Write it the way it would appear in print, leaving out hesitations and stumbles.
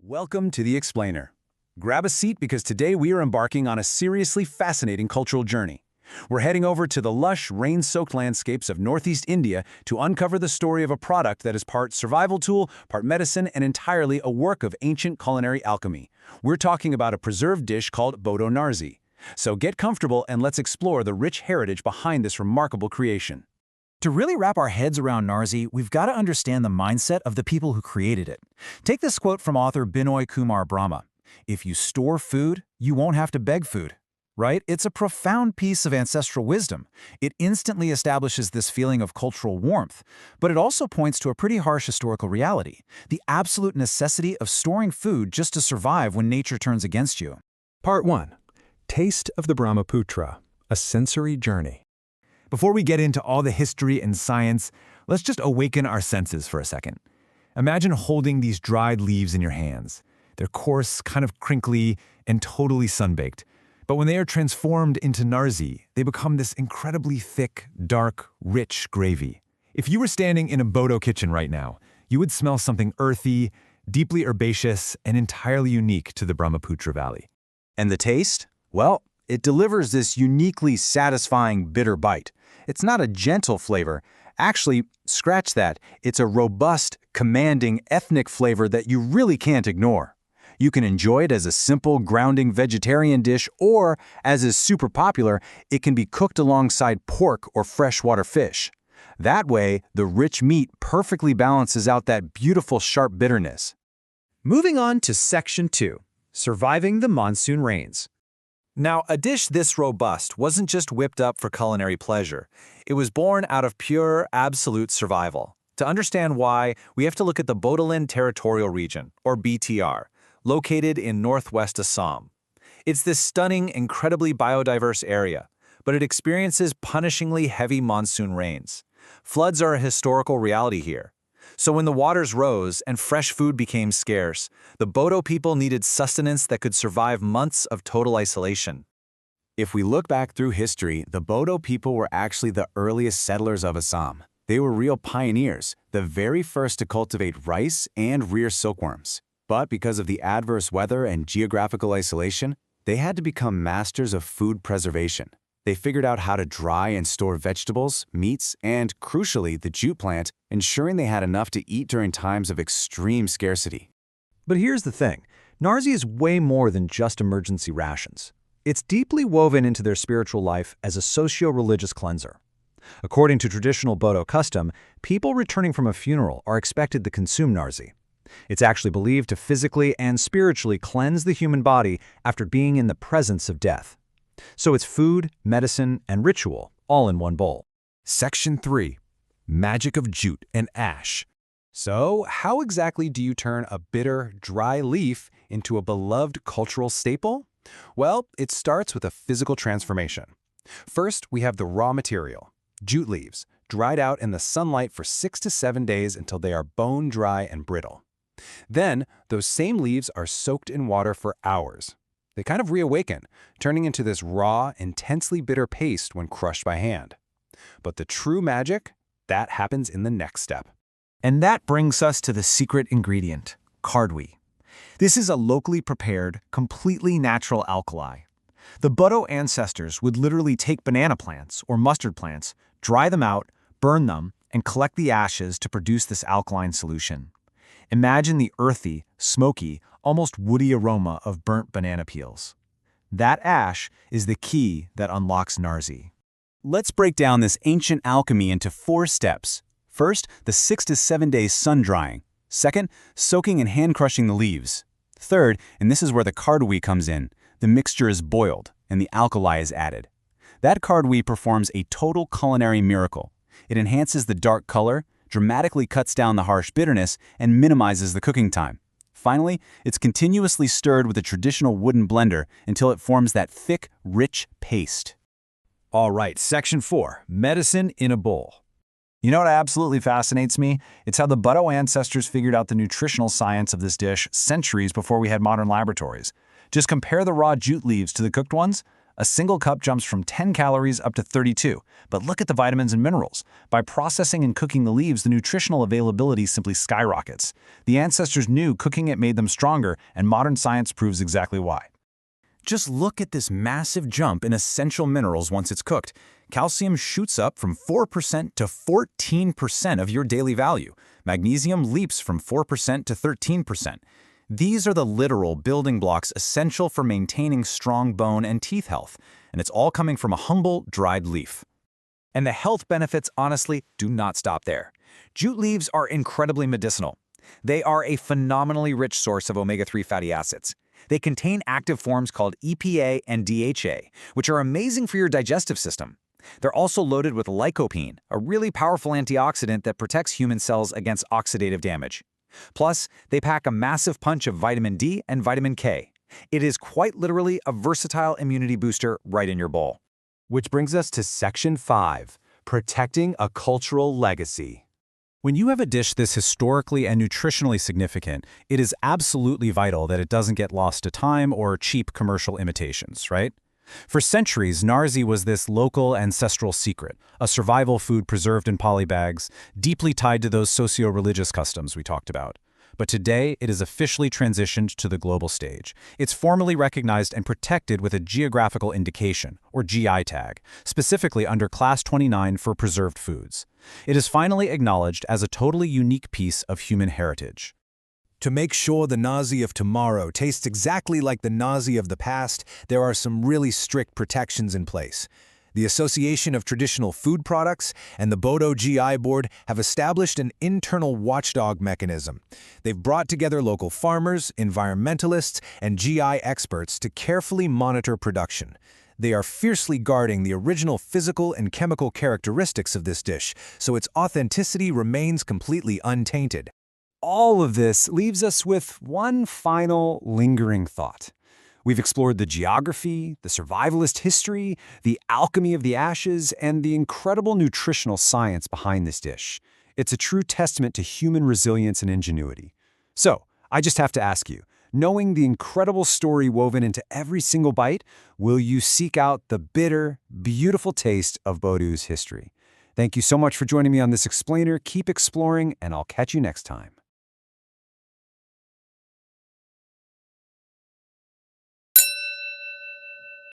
Welcome to The Explainer. Grab a seat because today we are embarking on a seriously fascinating cultural journey. We're heading over to the lush, rain-soaked landscapes of Northeast India to uncover the story of a product that is part survival tool, part medicine, and entirely a work of ancient culinary alchemy. We're talking about a preserved dish called Bodo Narzi. So get comfortable and let's explore the rich heritage behind this remarkable creation. To really wrap our heads around Narzi, we've got to understand the mindset of the people who created it. Take this quote from author Binoy Kumar Brahma. "If you store food, you won't have to beg food." Right? It's a profound piece of ancestral wisdom. It instantly establishes this feeling of cultural warmth, but it also points to a pretty harsh historical reality, the absolute necessity of storing food just to survive when nature turns against you. Part 1. Taste of the Brahmaputra, a sensory journey. Before we get into all the history and science, let's just awaken our senses for a second. Imagine holding these dried leaves in your hands. They're coarse, kind of crinkly, and totally sun-baked. But when they are transformed into narzi, they become this incredibly thick, dark, rich gravy. If you were standing in a Bodo kitchen right now, you would smell something earthy, deeply herbaceous, and entirely unique to the Brahmaputra Valley. And the taste? Well, it delivers this uniquely satisfying bitter bite. It's not a gentle flavor. Actually, scratch that. It's a robust, commanding, ethnic flavor that you really can't ignore. You can enjoy it as a simple, grounding vegetarian dish, or, as is super popular, it can be cooked alongside pork or freshwater fish. That way, the rich meat perfectly balances out that beautiful, sharp bitterness. Moving on to Section 2, Surviving the Monsoon Rains. Now, a dish this robust wasn't just whipped up for culinary pleasure. It was born out of pure, absolute survival. To understand why, we have to look at the Bodoland Territorial Region, or BTR, located in northwest Assam. It's this stunning, incredibly biodiverse area, but it experiences punishingly heavy monsoon rains. Floods are a historical reality here. So when the waters rose and fresh food became scarce, the Bodo people needed sustenance that could survive months of total isolation. If we look back through history, the Bodo people were actually the earliest settlers of Assam. They were real pioneers, the very first to cultivate rice and rear silkworms. But because of the adverse weather and geographical isolation, they had to become masters of food preservation. They figured out how to dry and store vegetables, meats, and, crucially, the jute plant, ensuring they had enough to eat during times of extreme scarcity. But here's the thing, Narzi is way more than just emergency rations. It's deeply woven into their spiritual life as a socio-religious cleanser. According to traditional Bodo custom, people returning from a funeral are expected to consume Narzi. It's actually believed to physically and spiritually cleanse the human body after being in the presence of death. So it's food, medicine, and ritual, all in one bowl. Section 3. Magic of jute and ash. So, how exactly do you turn a bitter, dry leaf into a beloved cultural staple? Well, it starts with a physical transformation. First, we have the raw material, jute leaves, dried out in the sunlight for 6 to 7 days until they are bone dry and brittle. Then, those same leaves are soaked in water for hours. They kind of reawaken, turning into this raw, intensely bitter paste when crushed by hand. But the true magic, that happens in the next step. And that brings us to the secret ingredient, cardwi. This is a locally prepared, completely natural alkali. The Bodo ancestors would literally take banana plants or mustard plants, dry them out, burn them, and collect the ashes to produce this alkaline solution. Imagine the earthy, smoky, almost woody aroma of burnt banana peels. That ash is the key that unlocks Narzi. Let's break down this ancient alchemy into 4 steps. First, the 6 to 7 days sun drying. Second, soaking and hand crushing the leaves. Third, and this is where the cardwi comes in, the mixture is boiled and the alkali is added. That cardwi performs a total culinary miracle. It enhances the dark color, dramatically cuts down the harsh bitterness, and minimizes the cooking time. Finally, it's continuously stirred with a traditional wooden blender until it forms that thick, rich paste. All right, Section 4, Medicine in a Bowl. You know what absolutely fascinates me? It's how the Bodo ancestors figured out the nutritional science of this dish centuries before we had modern laboratories. Just compare the raw jute leaves to the cooked ones. A single cup jumps from 10 calories up to 32, but look at the vitamins and minerals. By processing and cooking the leaves, the nutritional availability simply skyrockets. The ancestors knew cooking it made them stronger, and modern science proves exactly why. Just look at this massive jump in essential minerals once it's cooked. Calcium shoots up from 4% to 14% of your daily value. Magnesium leaps from 4% to 13%. These are the literal building blocks essential for maintaining strong bone and teeth health, and it's all coming from a humble, dried leaf. And the health benefits, honestly, do not stop there. Jute leaves are incredibly medicinal. They are a phenomenally rich source of omega-3 fatty acids. They contain active forms called EPA and DHA, which are amazing for your digestive system. They're also loaded with lycopene, a really powerful antioxidant that protects human cells against oxidative damage. Plus, they pack a massive punch of vitamin D and vitamin K. It is quite literally a versatile immunity booster right in your bowl. Which brings us to Section 5, Protecting a Cultural Legacy. When you have a dish this historically and nutritionally significant, it is absolutely vital that it doesn't get lost to time or cheap commercial imitations, right? For centuries, Narzi was this local ancestral secret, a survival food preserved in polybags, deeply tied to those socio-religious customs we talked about. But today, it is officially transitioned to the global stage. It's formally recognized and protected with a geographical indication, or GI tag, specifically under Class 29 for preserved foods. It is finally acknowledged as a totally unique piece of human heritage. To make sure the Nazi of tomorrow tastes exactly like the Nazi of the past, there are some really strict protections in place. The Association of Traditional Food Products and the Bodo GI Board have established an internal watchdog mechanism. They've brought together local farmers, environmentalists, and GI experts to carefully monitor production. They are fiercely guarding the original physical and chemical characteristics of this dish, so its authenticity remains completely untainted. All of this leaves us with one final lingering thought. We've explored the geography, the survivalist history, the alchemy of the ashes, and the incredible nutritional science behind this dish. It's a true testament to human resilience and ingenuity. So, I just have to ask you, knowing the incredible story woven into every single bite, will you seek out the bitter, beautiful taste of Bodo's history? Thank you so much for joining me on this explainer. Keep exploring, and I'll catch you next time.